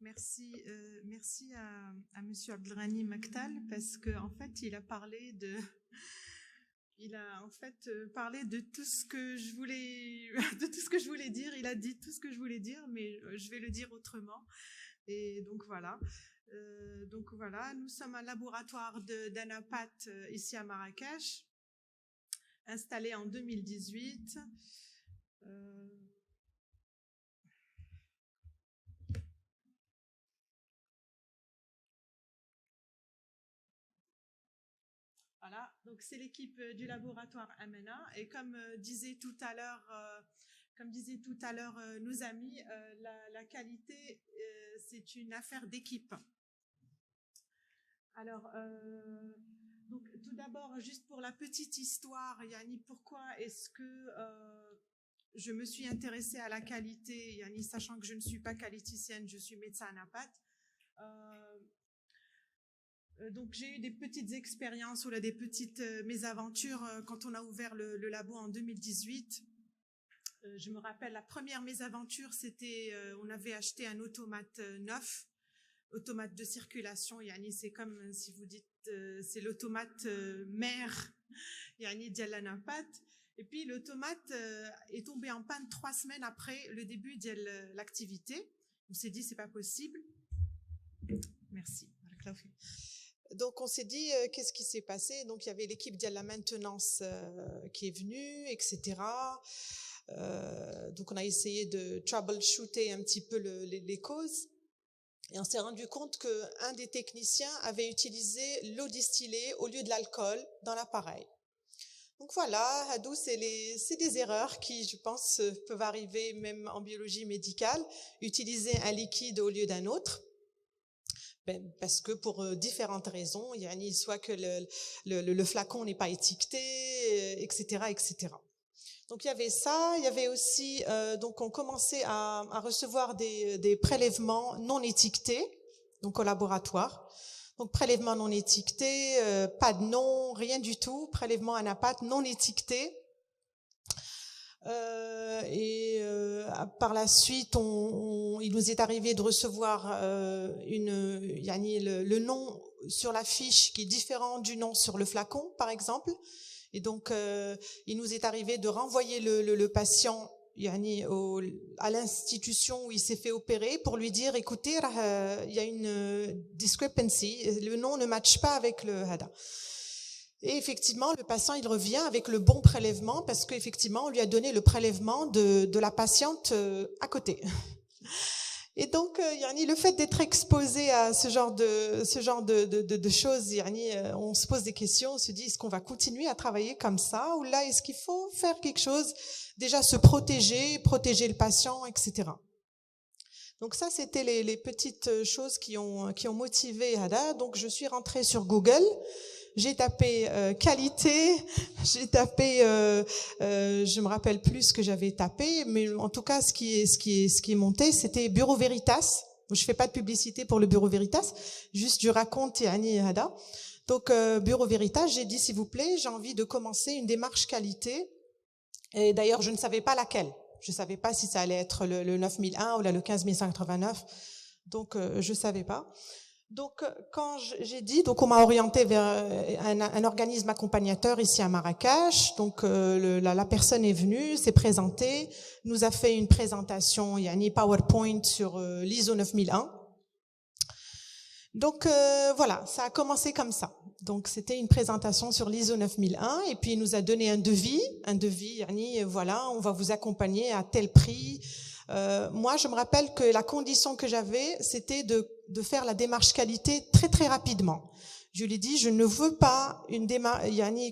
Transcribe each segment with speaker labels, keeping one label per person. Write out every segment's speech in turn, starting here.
Speaker 1: Merci à Monsieur Abdelghani Maktal parce que en fait il a parlé de tout ce que je voulais dire. Il a dit tout ce que je voulais dire, mais je vais le dire autrement. Et donc voilà. Nous sommes un laboratoire d'Anapat ici à Marrakech, installé en 2018. Voilà, donc c'est l'équipe du laboratoire Amena et comme disaient tout à l'heure nos amis, la qualité c'est une affaire d'équipe. Alors, donc tout d'abord, juste pour la petite histoire, Yani, pourquoi est-ce que je me suis intéressée à la qualité, Yani, sachant que je ne suis pas qualiticienne, je suis médecin Anapat. Donc j'ai eu des petites expériences ou là, des petites mésaventures quand on a ouvert le labo en 2018. Je me rappelle la première mésaventure, c'était on avait acheté un automate neuf, automate de circulation. Yani c'est comme si vous dites c'est l'automate mère, Yani dial Anapat. Et puis l'automate est tombé en panne 3 semaines après le début de l'activité. On s'est dit c'est pas possible. Merci. Donc, on s'est dit, qu'est-ce qui s'est passé? Donc, il y avait l'équipe de la maintenance qui est venue, etc. Donc, on a essayé de troubleshooter un petit peu les causes. Et on s'est rendu compte qu'un des techniciens avait utilisé l'eau distillée au lieu de l'alcool dans l'appareil. Donc, voilà, Hadou, c'est des erreurs qui, je pense, peuvent arriver même en biologie médicale. Utiliser un liquide au lieu d'un autre. Parce que pour différentes raisons, soit que le flacon n'est pas étiqueté, etc., etc. Donc il y avait ça, il y avait aussi donc on commençait à recevoir des prélèvements non étiquetés, donc au laboratoire. Donc prélèvement non étiqueté, pas de nom, rien du tout, prélèvement Anapat non étiqueté. Par la suite, il nous est arrivé de recevoir le nom sur la fiche qui est différent du nom sur le flacon, par exemple. Et donc, il nous est arrivé de renvoyer le patient à l'institution où il s'est fait opérer pour lui dire, écoutez, il y a une discrepancy, le nom ne matche pas avec le HADA. Et effectivement, le patient, il revient avec le bon prélèvement parce qu'effectivement, on lui a donné le prélèvement de la patiente à côté. Et donc, le fait d'être exposé à ce genre de choses, on se pose des questions, on se dit, est-ce qu'on va continuer à travailler comme ça? Ou là, est-ce qu'il faut faire quelque chose? Déjà, se protéger le patient, etc. Donc ça, c'était les petites choses qui ont motivé Hada. Donc, je suis rentrée sur Google. J'ai tapé qualité, j'ai tapé, je me rappelle plus ce que j'avais tapé, mais en tout cas, ce qui est monté, c'était Bureau Veritas. Je fais pas de publicité pour le Bureau Veritas, juste je raconte Yani Hada. Donc Bureau Veritas, j'ai dit s'il vous plaît, j'ai envie de commencer une démarche qualité. Et d'ailleurs, je ne savais pas laquelle. Je savais pas si ça allait être le 9001 ou le 15589. Donc je savais pas. Donc, quand j'ai dit, donc on m'a orienté vers un organisme accompagnateur ici à Marrakech. Donc, la personne est venue, s'est présentée, nous a fait une présentation, PowerPoint sur l'ISO 9001. Donc, voilà, ça a commencé comme ça. Donc, c'était une présentation sur l'ISO 9001 et puis il nous a donné un devis, voilà, on va vous accompagner à tel prix. Moi, je me rappelle que la condition que j'avais, c'était de faire la démarche qualité très très rapidement. Je lui ai dit, je ne veux pas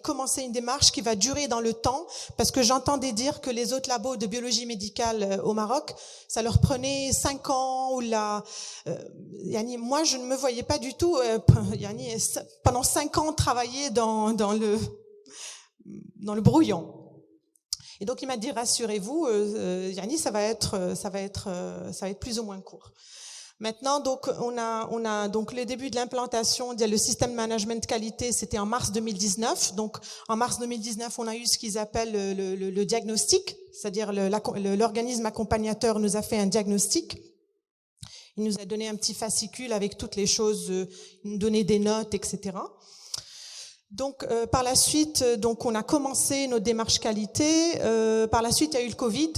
Speaker 1: commencer une démarche qui va durer dans le temps, parce que j'entendais dire que les autres labos de biologie médicale au Maroc, ça leur prenait 5 ans ou moi, je ne me voyais pas du tout pendant 5 ans travailler dans le brouillon. Et donc il m'a dit rassurez-vous, ça va être plus ou moins court. Maintenant donc on a donc le début de l'implantation, le système management qualité, c'était en mars 2019. Donc en mars 2019, on a eu ce qu'ils appellent le diagnostic, c'est-à-dire l'organisme accompagnateur nous a fait un diagnostic. Il nous a donné un petit fascicule avec toutes les choses, il nous donnait des notes, etc. Donc par la suite, donc on a commencé nos démarches qualité. Par la suite, il y a eu le Covid.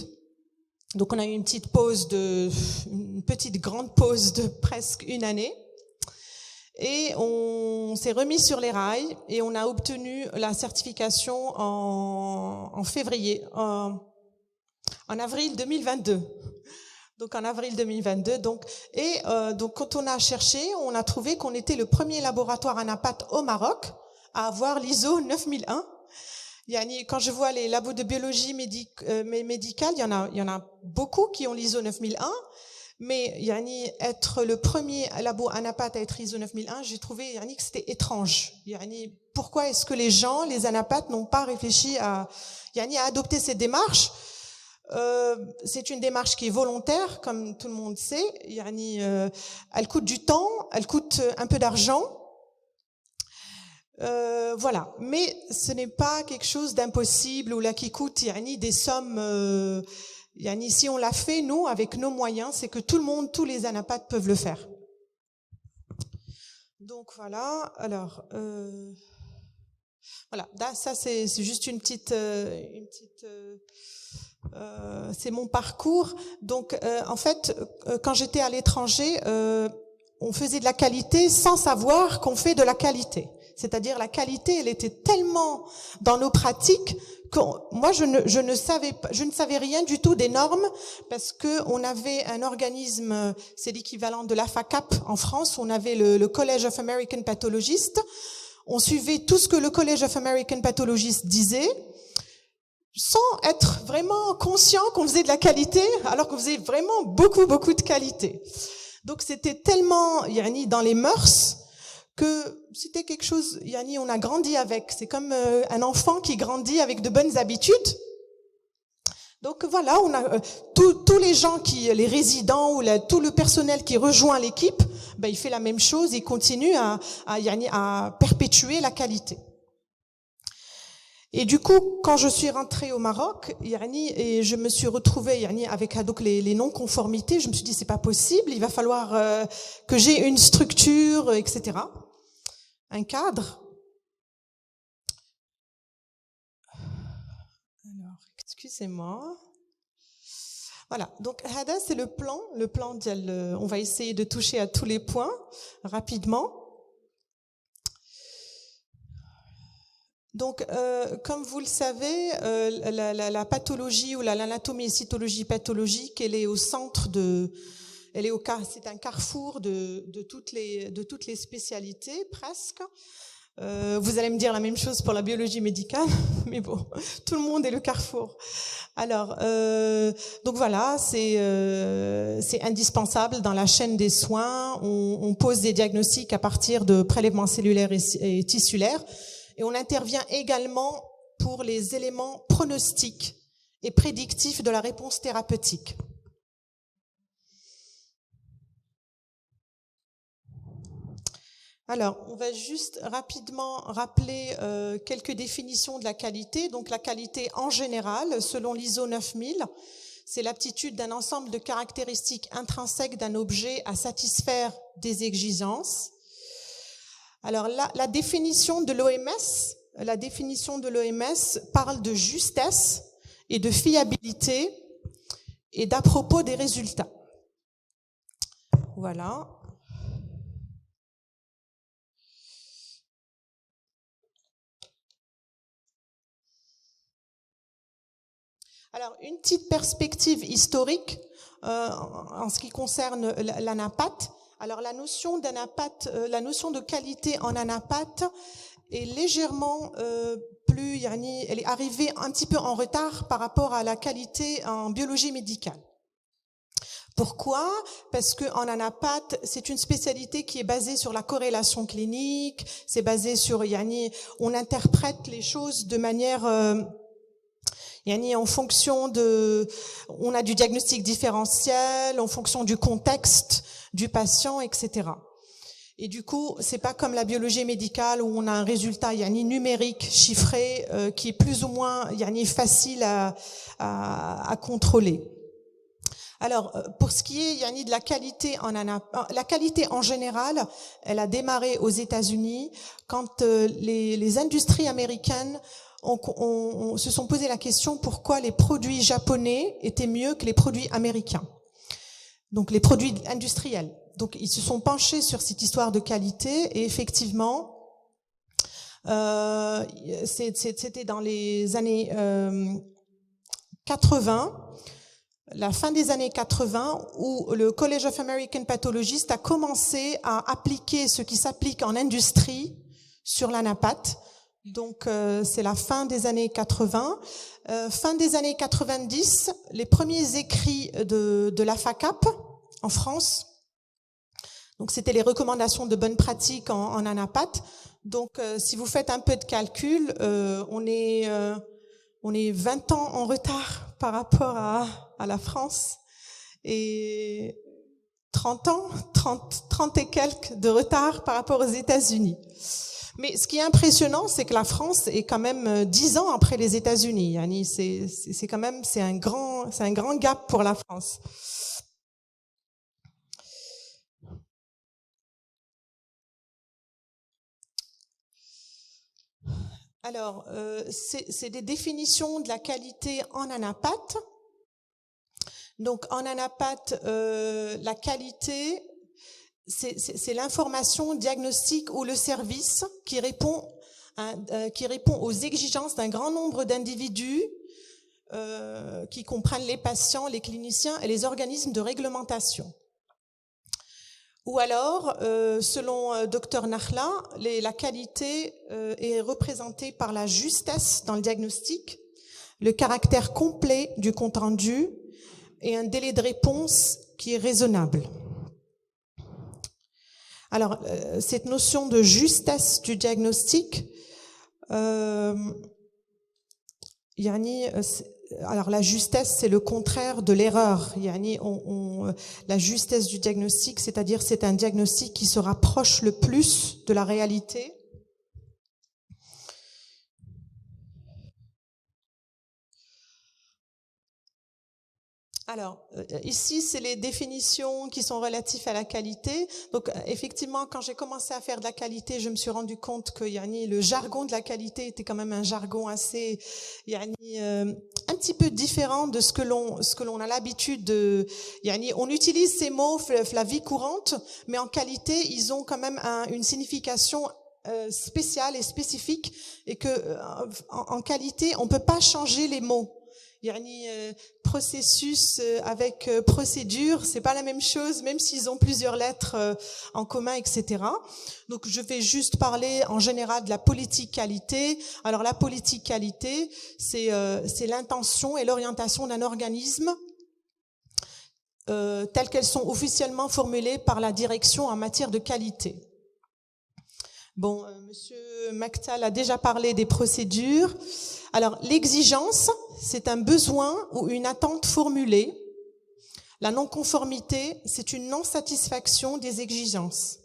Speaker 1: Donc on a eu une petite grande pause de presque une année. Et on s'est remis sur les rails et on a obtenu la certification en février, en avril 2022. Donc en avril 2022. Donc quand on a cherché, on a trouvé qu'on était le premier laboratoire anapat au Maroc à avoir l'ISO 9001. Quand je vois les labos de biologie médicale, il y en a beaucoup qui ont l'ISO 9001. Mais être le premier labo anapat à être ISO 9001, j'ai trouvé que c'était étrange. Pourquoi est-ce que les gens, les anapates, n'ont pas réfléchi à adopter cette démarche? C'est une démarche qui est volontaire, comme tout le monde sait. Elle coûte du temps, elle coûte un peu d'argent. Voilà. Mais ce n'est pas quelque chose d'impossible ou là qui coûte des sommes. Si on l'a fait, nous, avec nos moyens, c'est que tous les anapates peuvent le faire. Donc voilà, alors, voilà, ça c'est juste une petite c'est mon parcours. Donc en fait, quand j'étais à l'étranger, on faisait de la qualité sans savoir qu'on fait de la qualité. C'est-à-dire la qualité, elle était tellement dans nos pratiques que moi je ne savais rien du tout des normes parce que on avait un organisme, c'est l'équivalent de l'AFACAP en France, on avait le College of American Pathologists, on suivait tout ce que le College of American Pathologists disait sans être vraiment conscient qu'on faisait de la qualité alors qu'on faisait vraiment beaucoup de qualité. Donc c'était tellement dans les mœurs que c'était quelque chose, on a grandi avec. C'est comme un enfant qui grandit avec de bonnes habitudes. Donc voilà, on a tous les gens les résidents ou tout le personnel qui rejoint l'équipe, il fait la même chose, il continue à perpétuer la qualité. Et du coup, quand je suis rentrée au Maroc, et je me suis retrouvée avec donc les non-conformités, je me suis dit c'est pas possible, il va falloir que j'ai une structure, etc. Un cadre. Alors, excusez-moi. Voilà, donc Hada, c'est le plan. Le plan, on va essayer de toucher à tous les points rapidement. Donc, comme vous le savez, la pathologie ou l'anatomie et cytologie pathologique, elle est au centre c'est un carrefour de toutes les spécialités presque. Vous allez me dire la même chose pour la biologie médicale, mais bon, tout le monde est le carrefour. Alors, donc voilà, c'est indispensable dans la chaîne des soins. On pose des diagnostics à partir de prélèvements cellulaires et tissulaires, et on intervient également pour les éléments pronostiques et prédictifs de la réponse thérapeutique. Alors, on va juste rapidement rappeler quelques définitions de la qualité. Donc, la qualité en général, selon l'ISO 9000, c'est l'aptitude d'un ensemble de caractéristiques intrinsèques d'un objet à satisfaire des exigences. Alors, la définition de l'OMS parle de justesse et de fiabilité et d'à propos des résultats. Voilà. Alors, une petite perspective historique en ce qui concerne l'anapat. Alors, la notion de qualité en anapat est légèrement elle est arrivée un petit peu en retard par rapport à la qualité en biologie médicale. Pourquoi? Parce que en anapat, c'est une spécialité qui est basée sur la corrélation clinique, c'est basé sur on interprète les choses de manière en fonction on a du diagnostic différentiel, en fonction du contexte du patient, etc. Et du coup, c'est pas comme la biologie médicale où on a un résultat numérique, chiffré, qui est plus ou moins facile à contrôler. Alors, pour ce qui est, Yani, de la qualité la qualité en général, elle a démarré aux États-Unis quand les industries américaines se sont posé la question pourquoi les produits japonais étaient mieux que les produits américains. Donc, les produits industriels. Donc, ils se sont penchés sur cette histoire de qualité et effectivement, c'était dans les années 80, la fin des années 80, où le College of American Pathologists a commencé à appliquer ce qui s'applique en industrie sur l'anapath. Donc, c'est la fin des années 80. Fin des années 90, les premiers écrits de la FACAP en France. Donc, c'était les recommandations de bonnes pratiques en anapath. Donc, si vous faites un peu de calcul, on est 20 ans en retard par rapport à la France et 30 et quelques de retard par rapport aux États-Unis. Mais ce qui est impressionnant, c'est que la France est quand même 10 ans après les États-Unis. Yani, c'est un grand gap pour la France. Alors, c'est des définitions de la qualité en anapath. Donc, en anapath, la qualité, c'est l'information diagnostique ou le service qui répond aux exigences d'un grand nombre d'individus qui comprennent les patients, les cliniciens et les organismes de réglementation. Ou alors, selon Dr Nakhla, la qualité est représentée par la justesse dans le diagnostic, le caractère complet du compte-rendu et un délai de réponse qui est raisonnable. Alors, cette notion de justesse du diagnostic, Yani, alors la justesse, c'est le contraire de l'erreur. Yani, la justesse du diagnostic, c'est-à-dire c'est un diagnostic qui se rapproche le plus de la réalité. Alors, ici, c'est les définitions qui sont relatives à la qualité. Donc, effectivement, quand j'ai commencé à faire de la qualité, je me suis rendu compte que le jargon de la qualité était quand même un jargon assez, un petit peu différent de ce que l'on a l'habitude de. On utilise ces mots la vie courante, mais en qualité, ils ont quand même une signification spéciale et spécifique, et que en qualité, on peut pas changer les mots. Processus avec procédure, c'est pas la même chose, même s'ils ont plusieurs lettres en commun, etc. Donc, je vais juste parler en général de la politique qualité. Alors, la politique qualité, c'est l'intention et l'orientation d'un organisme telles qu'elles sont officiellement formulées par la direction en matière de qualité. Bon, Monsieur Maktal a déjà parlé des procédures. Alors, l'exigence, c'est un besoin ou une attente formulée. La non-conformité, c'est une non-satisfaction des exigences.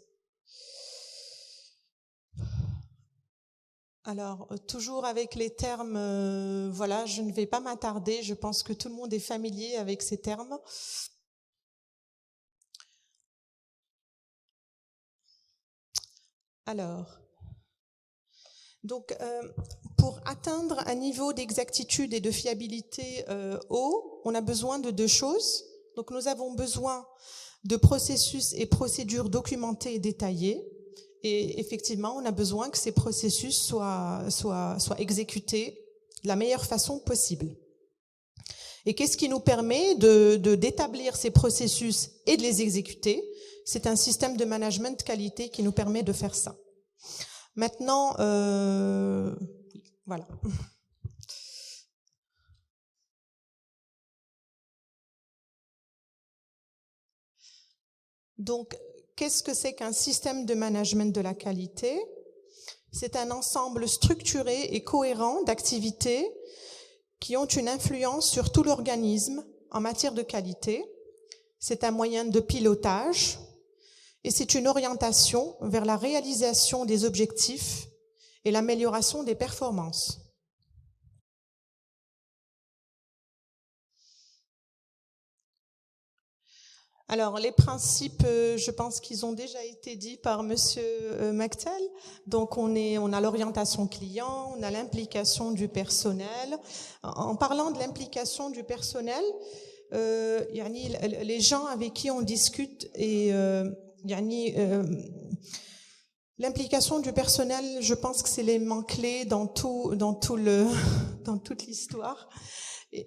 Speaker 1: Alors, toujours avec les termes, voilà, je ne vais pas m'attarder. Je pense que tout le monde est familier avec ces termes. Alors, donc, pour atteindre un niveau d'exactitude et de fiabilité haut, on a besoin de deux choses. Donc, nous avons besoin de processus et procédures documentés et détaillés. Et effectivement, on a besoin que ces processus soient exécutés de la meilleure façon possible. Et qu'est-ce qui nous permet d'établir ces processus et de les exécuter? C'est un système de management de qualité qui nous permet de faire ça. Maintenant, voilà. Donc, qu'est-ce que c'est qu'un système de management de la qualité? C'est un ensemble structuré et cohérent d'activités qui ont une influence sur tout l'organisme en matière de qualité. C'est un moyen de pilotage et c'est une orientation vers la réalisation des objectifs et l'amélioration des performances. Alors, les principes, je pense qu'ils ont déjà été dits par Monsieur Maktal. Donc, on a l'orientation client, on a l'implication du personnel. En parlant de l'implication du personnel, les gens avec qui on discute et l'implication du personnel, je pense que c'est l'élément clé dans toute l'histoire.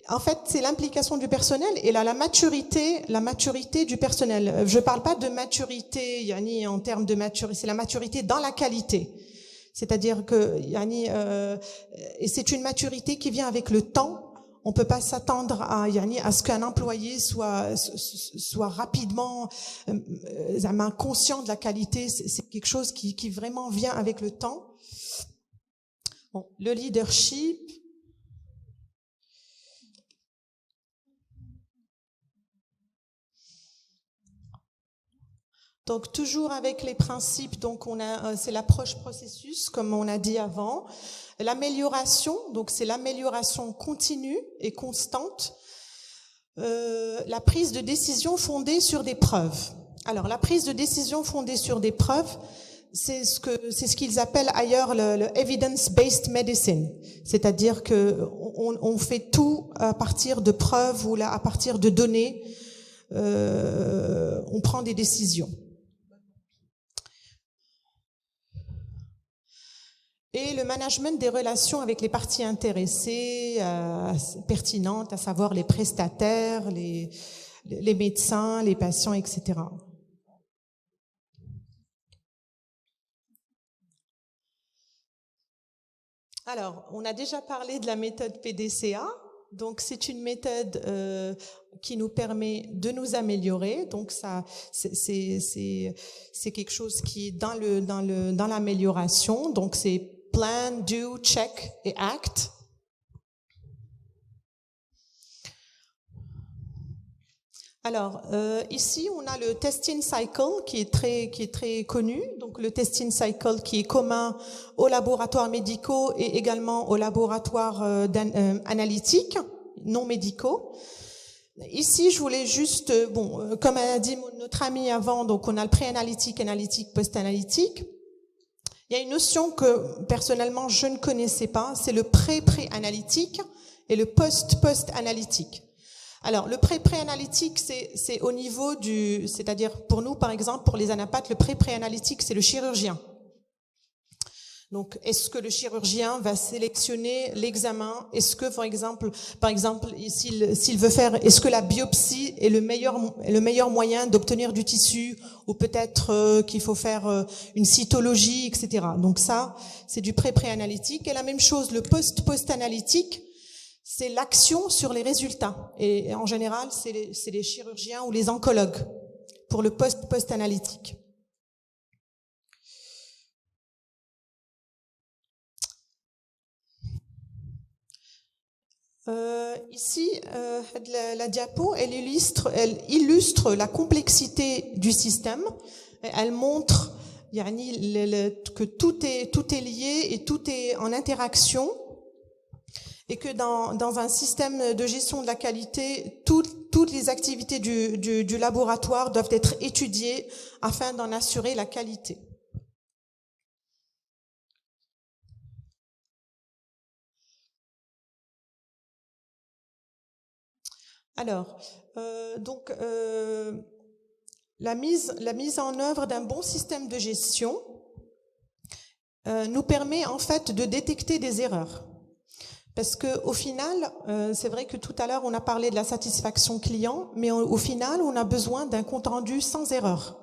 Speaker 1: En fait, c'est l'implication du personnel et la maturité du personnel. Je parle pas de maturité, en termes de maturité, c'est la maturité dans la qualité. C'est-à-dire que, et c'est une maturité qui vient avec le temps. On peut pas s'attendre à ce qu'un employé soit rapidement conscient de la qualité. C'est quelque chose qui vraiment vient avec le temps. Bon, le leadership. Donc toujours avec les principes, donc c'est l'approche processus comme on a dit avant. L'amélioration, donc c'est l'amélioration continue et constante. La prise de décision fondée sur des preuves. Alors la prise de décision fondée sur des preuves, c'est ce qu'ils appellent ailleurs le evidence-based medicine, c'est-à-dire que on fait tout à partir de preuves ou à partir de données. On prend des décisions. Et le management des relations avec les parties intéressées, pertinentes, à savoir les prestataires, les médecins, les patients, etc. Alors, on a déjà parlé de la méthode PDCA. Donc, c'est une méthode qui nous permet de nous améliorer. Donc, ça, c'est quelque chose qui est dans l'amélioration. Donc, c'est plan, do, check et act. Alors, ici, on a le testing cycle qui est très connu. Donc, le testing cycle qui est commun aux laboratoires médicaux et également aux laboratoires analytiques, non médicaux. Ici, je voulais juste, comme a dit notre ami avant, donc on a le pré-analytique, analytique, post-analytique. Il y a une notion que personnellement je ne connaissais pas, c'est le pré-analytique et le post-analytique. Alors, le pré-analytique, c'est au niveau c'est-à-dire pour nous, par exemple, pour les anapathes, le pré-analytique, c'est le chirurgien. Donc, est-ce que le chirurgien va sélectionner l'examen? Est-ce que, par exemple, s'il veut faire, est-ce que la biopsie est le meilleur moyen d'obtenir du tissu, ou peut-être qu'il faut faire une cytologie, etc. Donc ça, c'est du pré-analytique. Et la même chose, le post-analytique, c'est l'action sur les résultats. Et en général, c'est les chirurgiens ou les oncologues pour le post-analytique. Ici, la diapo, elle illustre la complexité du système. Elle montre que tout est lié et tout est en interaction, et que dans un système de gestion de la qualité, toutes les activités du laboratoire doivent être étudiées afin d'en assurer la qualité. Alors, la mise en œuvre d'un bon système de gestion nous permet en fait de détecter des erreurs. Parce que au final, c'est vrai que tout à l'heure on a parlé de la satisfaction client, mais au final on a besoin d'un compte rendu sans erreur.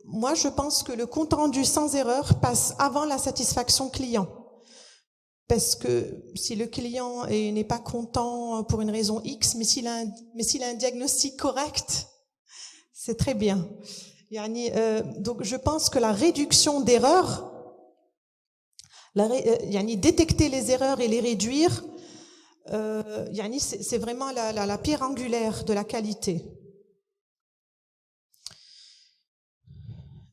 Speaker 1: Moi je pense que le compte rendu sans erreur passe avant la satisfaction client. Parce que si le client n'est pas content pour une raison X, mais s'il a un diagnostic correct, c'est très bien. Donc je pense que la réduction d'erreurs, détecter les erreurs et les réduire, c'est vraiment la pierre angulaire de la qualité.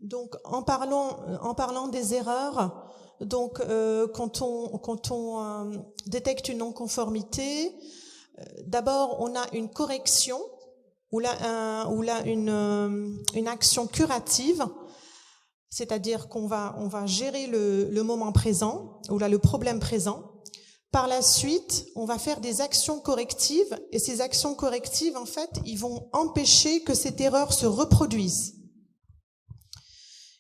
Speaker 1: Donc en parlant des erreurs, donc quand on détecte une non-conformité, d'abord on a une correction une action curative, c'est-à-dire on va gérer le moment présent, ou là le problème présent. Par la suite, on va faire des actions correctives, et ces actions correctives, en fait, ils vont empêcher que cette erreur se reproduise.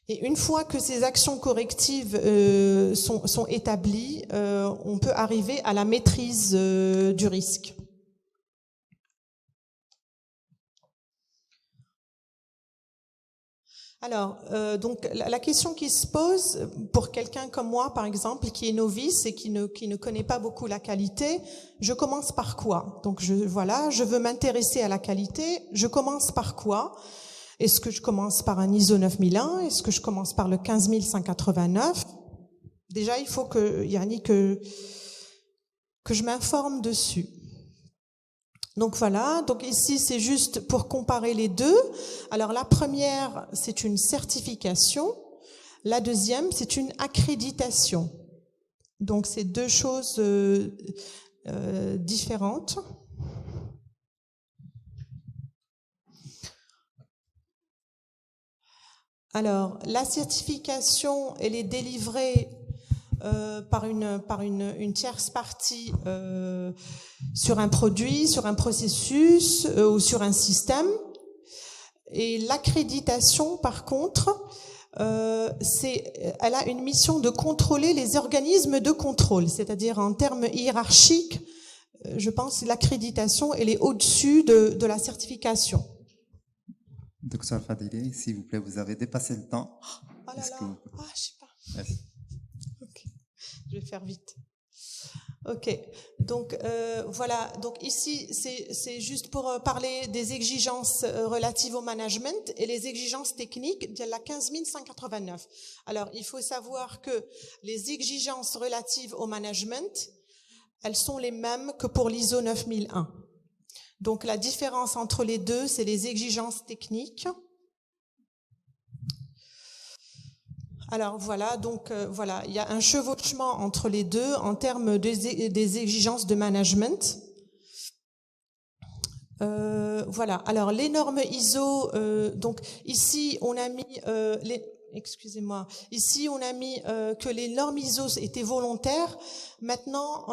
Speaker 1: Et une fois que ces actions correctives sont établies, on peut arriver à la maîtrise du risque. Alors, donc la question qui se pose pour quelqu'un comme moi, par exemple, qui est novice et qui ne connaît pas beaucoup la qualité, je commence par quoi? Donc je veux m'intéresser à la qualité, je commence par quoi? Est-ce que je commence par un ISO 9001? Est-ce que je commence par le 15189? Déjà, il faut que je m'informe dessus. Donc voilà, donc ici c'est juste pour comparer les deux. Alors la première, c'est une certification. La deuxième, c'est une accréditation. Donc c'est deux choses différentes. Alors la certification, elle est délivrée par une tierce partie sur un produit, sur un processus ou sur un système. Et l'accréditation, par contre, elle a une mission de contrôler les organismes de contrôle, c'est-à-dire en termes hiérarchiques, je pense que l'accréditation, elle est au-dessus de la certification.
Speaker 2: Docteur Fadili, s'il vous plaît, vous avez dépassé le temps.
Speaker 1: Oh là là, je sais pas.
Speaker 2: Merci.
Speaker 1: Okay. Je vais faire vite. Ok, donc voilà, donc ici c'est juste pour parler des exigences relatives au management et les exigences techniques de la 15189. Alors il faut savoir que les exigences relatives au management, elles sont les mêmes que pour l'ISO 9001. Donc la différence entre les deux, c'est les exigences techniques. Alors voilà, donc voilà, il y a un chevauchement entre les deux en termes des exigences de management. Voilà. Alors les normes ISO, donc ici on a mis excusez-moi, ici on a mis que les normes ISO étaient volontaires. Maintenant,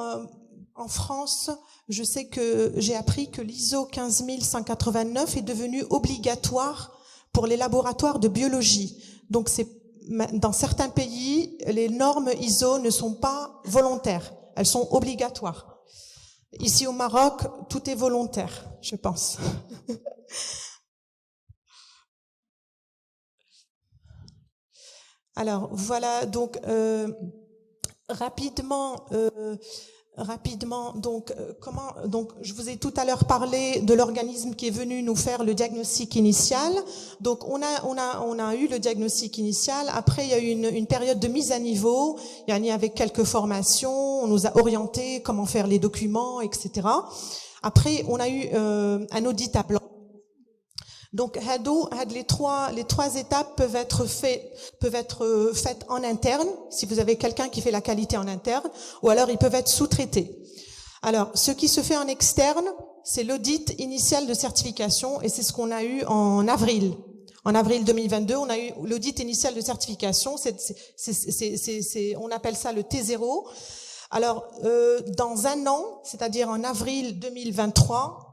Speaker 1: en France, je sais que j'ai appris que l'ISO 15189 est devenu obligatoire pour les laboratoires de biologie. Donc dans certains pays, les normes ISO ne sont pas volontaires, elles sont obligatoires. Ici au Maroc, tout est volontaire, je pense. Alors voilà, donc rapidement, donc donc je vous ai tout à l'heure parlé de l'organisme qui est venu nous faire le diagnostic initial. Donc on a eu le diagnostic initial. Après il y a eu une période de mise à niveau, avec quelques formations, on nous a orienté comment faire les documents, etc. Après on a eu un audit à blanc. Donc les trois étapes peuvent être faites en interne, si vous avez quelqu'un qui fait la qualité en interne, ou alors ils peuvent être sous-traités. Alors, ce qui se fait en externe, c'est l'audit initial de certification, et c'est ce qu'on a eu en avril. En avril 2022, on a eu l'audit initial de certification, on appelle ça le T0. Alors, dans un an, c'est-à-dire en avril 2023,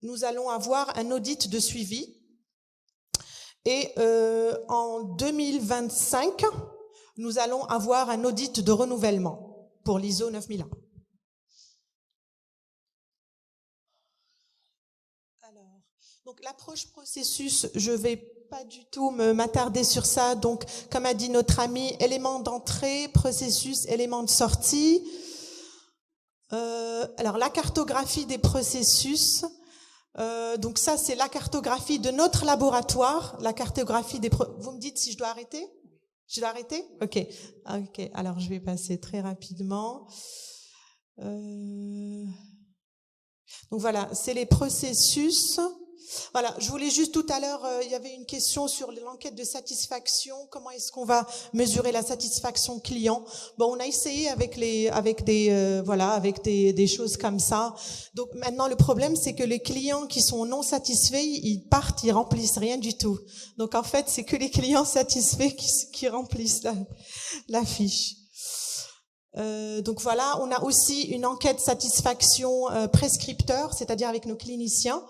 Speaker 1: nous allons avoir un audit de suivi et en 2025, nous allons avoir un audit de renouvellement pour l'ISO 9001. Alors, donc l'approche processus, je vais pas du tout m'attarder sur ça. Donc, comme a dit notre ami, éléments d'entrée, processus, éléments de sortie. Alors, la cartographie des processus. Donc ça, c'est la cartographie de notre laboratoire, la cartographie des... Vous me dites si je dois arrêter? Je dois arrêter? Ok. Alors, je vais passer très rapidement. Donc voilà, c'est les processus. Voilà, je voulais juste tout à l'heure, il y avait une question sur l'enquête de satisfaction. Comment est-ce qu'on va mesurer la satisfaction client? Bon, on a essayé avec des choses comme ça. Donc maintenant, le problème, c'est que les clients qui sont non satisfaits, ils partent, ils remplissent rien du tout. Donc en fait, c'est que les clients satisfaits qui remplissent la fiche. Donc voilà, on a aussi une enquête satisfaction prescripteur, c'est-à-dire avec nos cliniciens.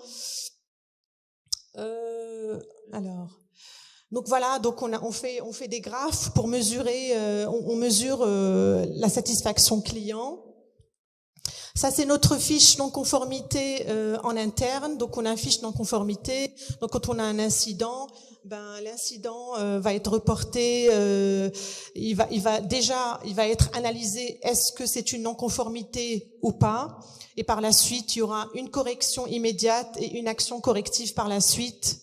Speaker 1: Donc voilà, donc on fait des graphes pour mesurer, on mesure la satisfaction client. Ça, c'est notre fiche non-conformité en interne. Donc, on a une fiche non-conformité. Donc, quand on a un incident, l'incident va être reporté. Il va être analysé. Est-ce que c'est une non-conformité ou pas? Et par la suite, il y aura une correction immédiate et une action corrective par la suite.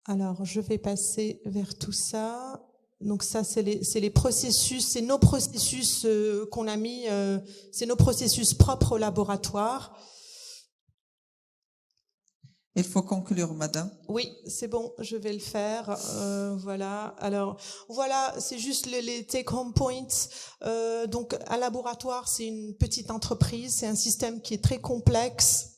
Speaker 1: Alors, je vais passer vers tout ça. Donc ça, c'est les processus, c'est nos processus qu'on a mis, c'est nos processus propres au laboratoire.
Speaker 3: Il faut conclure, madame.
Speaker 1: Oui, c'est bon, je vais le faire. Voilà. Alors, voilà, c'est juste les take-home points. Donc, un laboratoire, c'est une petite entreprise, c'est un système qui est très complexe.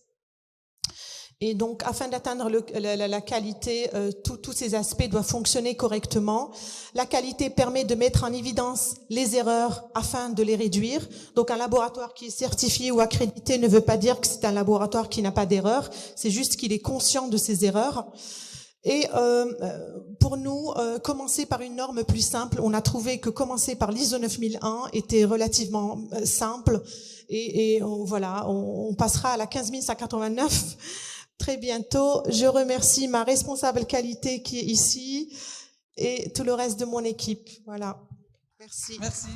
Speaker 1: Et donc, afin d'atteindre la qualité, tous ces aspects doivent fonctionner correctement. La qualité permet de mettre en évidence les erreurs afin de les réduire. Donc, un laboratoire qui est certifié ou accrédité ne veut pas dire que c'est un laboratoire qui n'a pas d'erreurs. C'est juste qu'il est conscient de ses erreurs. Et pour nous, commencer par une norme plus simple, on a trouvé que commencer par l'ISO 9001 était relativement simple. Et voilà, on passera à la 15189 très bientôt. Je remercie ma responsable qualité qui est ici et tout le reste de mon équipe. Voilà. Merci.
Speaker 3: Merci.